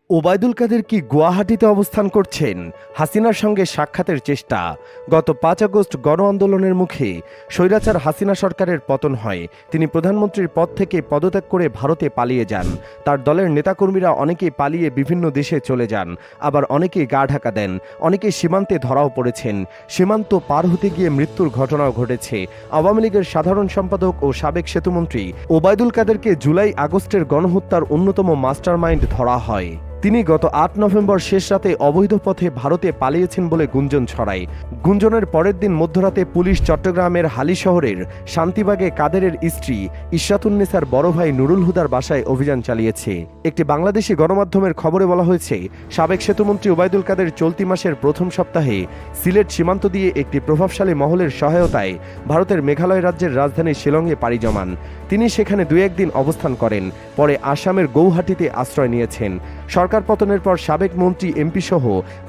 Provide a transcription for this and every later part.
ওবায়দুল কাদের কি গুয়াহাটিতে অবস্থান করছেন? হাসিনার সঙ্গে সাক্ষাতের চেষ্টা। গত ৫ আগস্ট গণ আন্দোলনের মুখে স্বৈরাচার হাসিনা সরকারের পতন হয়। তিনি প্রধানমন্ত্রীর পদ থেকে পদত্যাগ করে ভারতে পালিয়ে যান। তার দলের নেতাকর্মীরা অনেকেই পালিয়ে বিভিন্ন দেশে চলে যান, আবার অনেকেই গা ঢাকা দেন, অনেকেই সীমান্তে ধরাও পড়েছেন। সীমান্ত পার হতে গিয়ে মৃত্যুর ঘটনাও ঘটেছে। আওয়ামী লীগের সাধারণ সম্পাদক ও সাবেক সেতুমন্ত্রী ওবায়দুল কাদেরকে জুলাই আগস্টের গণহত্যার অন্যতম মাস্টারমাইন্ড ধরা হয়। তিনি গত ৮ নভেম্বর শেষ রাতে অবৈধ পথে ভারতে পালিয়েছেন বলে গুঞ্জন ছড়ায়। গুঞ্জনের পরের দিন মধ্যরাতে পুলিশ চট্টগ্রামের হালি শহরের শান্তিবাগে কাদেরের স্ত্রী ইশরাতুন্নেসার বড় ভাই নুরুল হুদার বাসায় অভিযান চালিয়েছে। একটি বাংলাদেশি গণমাধ্যমের খবরে বলা হয়েছে, সাবেক সেতুমন্ত্রী ওবায়দুল কাদের চলতি মাসের প্রথম সপ্তাহে সিলেট সীমান্ত দিয়ে একটি প্রভাবশালী মহলের সহায়তায় ভারতের মেঘালয় রাজ্যের রাজধানী শিলংয়ে পাড়ি জমান। তিনি সেখানে ২-১ দিন অবস্থান করেন, পরে আসামের গৌহাটিতে আশ্রয় নিয়েছেন। সরকার পতনের পর সাবেক মন্ত্রী, এমপি সহ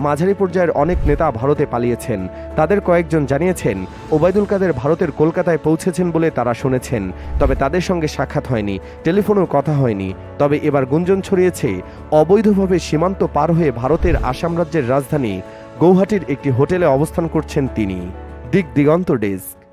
মাঝারি পর্যায়ের অনেক নেতা ভারতে পালিয়েছেন। তাদের কয়েকজন জানিয়েছেন ওবায়দুল কাদের ভারতের কলকাতায় পৌঁছেছেন বলে তারা শুনেছেন, তবে তাদের সঙ্গে সাক্ষাৎ হয়নি, টেলিফোনেও কথা হয়নি। তবে এবার গুঞ্জন ছড়িয়েছে অবৈধভাবে সীমান্ত পার হয়ে ভারতের আসাম রাজ্যের রাজধানী গৌহাটির একটি হোটেলে অবস্থান করছেন তিনি। দিগন্ত ডেস্ক।